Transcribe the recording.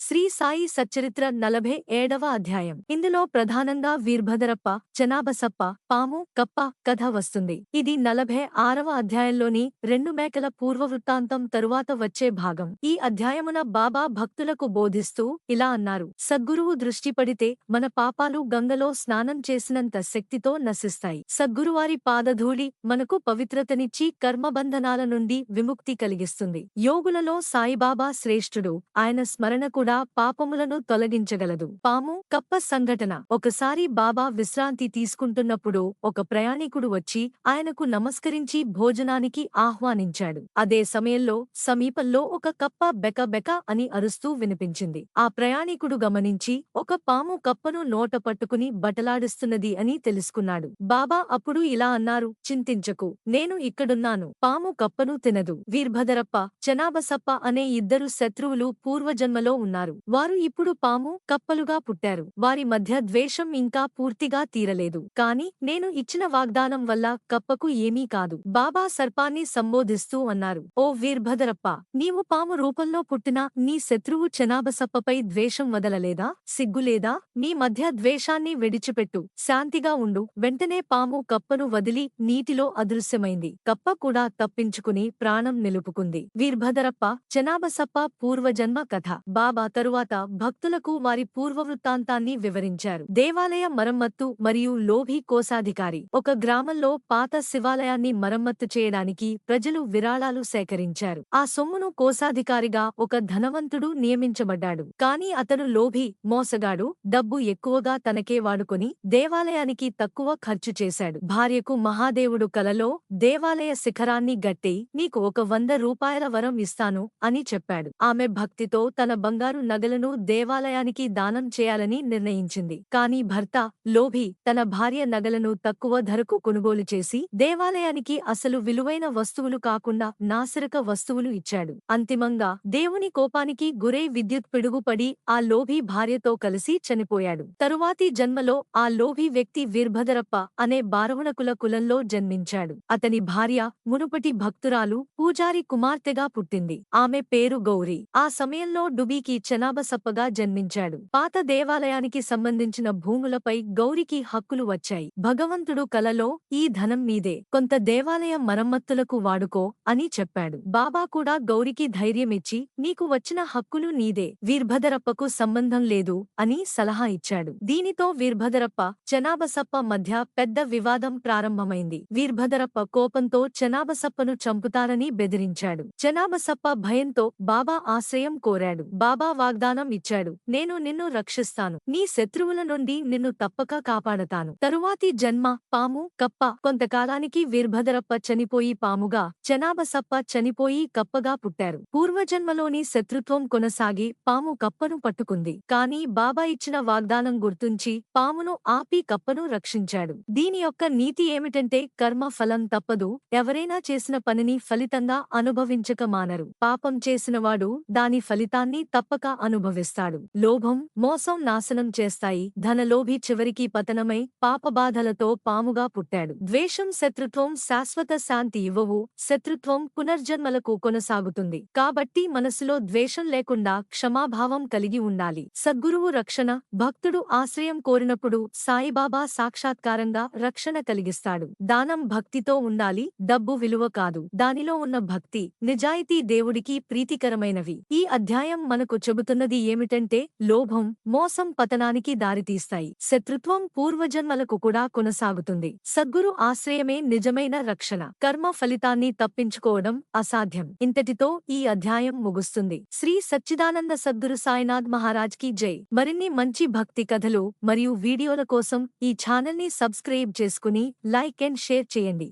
శ్రీ సాయి సచ్చరిత్ర 47వ అధ్యాయం. ఇందులో ప్రధానంగా వీర్భద్రప్ప, చెనాబసప్ప, పాము, కప్ప కథ వస్తుంది. ఇది 46వ అధ్యాయంలోని 2 మేకల పూర్వవృత్తాంతం తరువాత వచ్చే భాగం. ఈ అధ్యాయమున బాబా భక్తులకు బోధిస్తూ ఇలా అన్నారు: సద్గురువు దృష్టి పడితే మన పాపాలు గంగలో స్నానం చేసినంత శక్తితో నశిస్తాయి. సద్గురువారి పాదధూళి మనకు పవిత్రతనిచ్చి కర్మబంధనాల నుండి విముక్తి కలిగిస్తుంది. యోగులలో సాయిబాబా శ్రేష్ఠుడు. ఆయన స్మరణ కూడా పాపములను తొలగించగలదు. పాము, కప్ప సంఘటన. ఒకసారి బాబా విశ్రాంతి తీసుకుంటున్నప్పుడు ఒక ప్రయాణికుడు వచ్చి ఆయనకు నమస్కరించి భోజనానికి ఆహ్వానించాడు. అదే సమయంలో సమీపంలో ఒక కప్ప బెక బెక అని అరుస్తూ వినిపించింది. ఆ ప్రయాణికుడు గమనించి ఒక పాము కప్పను నోట పట్టుకుని బటలాడిస్తున్నది అని తెలుసుకున్నాడు. బాబా అప్పుడు ఇలా అన్నారు: చింతించకు, నేను ఇక్కడున్నాను. పాము కప్పను తినదు. వీర్భద్రప్ప, చెనాబసప్ప అనే ఇద్దరు శత్రువులు పూర్వజన్మలో ఉన్నారు. వారు ఇప్పుడు పాము, కప్పలుగా పుట్టారు. వారి మధ్య ద్వేషం ఇంకా పూర్తిగా తీరలేదు. కాని నేను ఇచ్చిన వాగ్దానం వల్ల కప్పకు ఏమీ కాదు. బాబా సర్పాన్ని సంబోధిస్తూ అన్నారు: ఓ వీర్భద్రప్ప, నీవు పాము రూపంలో పుట్టినా నీ శత్రువు చెనాబసప్పపై ద్వేషం వదలలేదా? సిగ్గులేదా? మీ మధ్య ద్వేషాన్ని విడిచిపెట్టు, శాంతిగా ఉండు. వెంటనే పాము కప్పను వదిలి నీటిలో అదృశ్యమైంది. కప్ప కూడా తప్పించుకుని ప్రాణం నిలుపుకుంది. వీర్భద్రప్ప, చెనాబసప్ప పూర్వజన్మ కథ. బాబా తరువాత భక్తులకు వారి పూర్వవృత్తాంతాన్ని వివరించారు. దేవాలయ మరమ్మత్తు మరియు లోభి కోశాధికారి. ఒక గ్రామంలో పాత శివాలయాన్ని మరమ్మత్తు చేయడానికి ప్రజలు విరాళాలు సేకరించారు. ఆ సొమ్మును కోశాధికారిగా ఒక ధనవంతుడు నియమించబడ్డాడు. కాని అతను లోభి, మోసగాడు. డబ్బు ఎక్కువగా తనకే వాడుకొని దేవాలయానికి తక్కువ ఖర్చు చేశాడు. భార్యకు మహాదేవుడు కలలో దేవాలయ శిఖరాన్ని గట్టి నీకు ఒక 100 రూపాయల వరం ఇస్తాను అని చెప్పాడు. ఆమె భక్తితో తన బంగారు నగలను దేవాలయానికి దానం చేయాలని నిర్ణయించింది. కాని భర్త, లోభి, తన భార్య నగలను తక్కువ ధరకు కొనుగోలు చేసి దేవాలయానికి అసలు విలువైన వస్తువులు కాకుండా నాసిరక వస్తువులు ఇచ్చాడు. అంతిమంగా దేవుని కోపానికి గురై విద్యుత్ పిడుగుపడి ఆ లోభి భార్యతో కలిసి చనిపోయాడు. తరువాతి జన్మలో ఆ లోభి వ్యక్తి వీర్భద్రప్ప అనే బారవణకుల కులంలో జన్మించాడు. అతని భార్య మునుపటి భక్తురాలు, పూజారి కుమార్తెగా పుట్టింది. ఆమె పేరు గౌరి. ఆ సమయంలో డుబీకి చెనాబసప్పగా జన్మించాడు. పాత దేవాలయానికి సంబంధించిన భూములపై గౌరికి హక్కులు వచ్చాయి. భగవంతుడు కలలో ఈ ధనం నీదే, కొంత దేవాలయ మరమ్మత్తులకు వాడుకో అని చెప్పాడు. బాబా కూడా గౌరికి ధైర్యమిచ్చి నీకు వచ్చిన హక్కులు నీదే, వీర్భద్రప్పకు సంబంధం లేదు అని సలహా ఇచ్చాడు. దీనితో వీర్భద్రప్ప, చెనాబసప్ప మధ్య పెద్ద వివాదం ప్రారంభమైంది. వీర్భద్రప్ప కోపంతో చెనాబసప్పను చంపుతారని బెదిరించాడు. చెనాబసప్ప భయంతో బాబా ఆశ్రయం కోరాడు. బాబా వాగ్దానం ఇచ్చాడు: నేను నిన్ను రక్షిస్తాను. నీ శత్రువుల నుండి నిన్ను తప్పక కాపాడతాను. తరువాతి జన్మ పాము, కప్ప. కొంతకాలానికి వీర్భద్రప్ప చనిపోయి పాముగా, చెనాబసప్ప చనిపోయి కప్పగా పుట్టారు. పూర్వజన్మలోని శత్రుత్వం కొనసాగి పాము కప్పను పట్టుకుంది. కాని బాబా ఇచ్చిన వాగ్దానం గుర్తుంచి పామును ఆపి కప్పను రక్షించాడు. దీని యొక్క నీతి ఏమిటంటే కర్మ ఫలం తప్పదు. ఎవరైనా చేసిన పనిని ఫలితంగా అనుభవించక మానరు. పాపం చేసినవాడు దాని ఫలితాన్ని తప్పక అనుభవిస్తాడు. లోభం, మోసం నాశనం చేస్తాయి. ధనలోభి చివరికి పతనమై పాపబాధలతో పాముగా పుట్టాడు. ద్వేషం, శత్రుత్వం శాశ్వత శాంతి ఇవ్వవు. శత్రుత్వం పునర్జన్మలకు కొనసాగుతుంది. కాబట్టి మనసులో ద్వేషం లేకుండా క్షమాభావం కలిగి ఉండాలి. సద్గురువు రక్షణ. భక్తుడు ఆశ్రయం కోరినప్పుడు సాయిబాబా సాక్షాత్కారంగా రక్షణ కలిగిస్తాడు. దానం భక్తితో ఉండాలి, డబ్బు విలువ కాదు. దానిలో ఉన్న భక్తి, నిజాయితీ దేవుడికి ప్రీతికరమైనవి. ఈ అధ్యాయం మనకు చెబుతున్నది ఏమిటంటే లోభం, మోసం పతనానికి దారితీస్తాయి. శత్రుత్వం పూర్వజన్మలకు కూడా కొనసాగుతుంది. సద్గురు ఆశ్రయమే నిజమైన రక్షణ. కర్మ ఫలితాన్ని తప్పించుకోవడం అసాధ్యం. ఇంతటితో ఈ అధ్యాయం ముగుస్తుంది. శ్రీ సచ్చిదానంద సద్గురు సాయినాథ్ మహారాజ్ కి జై. మరిన్ని మంచి భక్తి కథలు మరియు వీడియోల కోసం ఈ ఛానల్ ని సబ్స్క్రైబ్ చేసుకుని లైక్ అండ్ షేర్ చేయండి.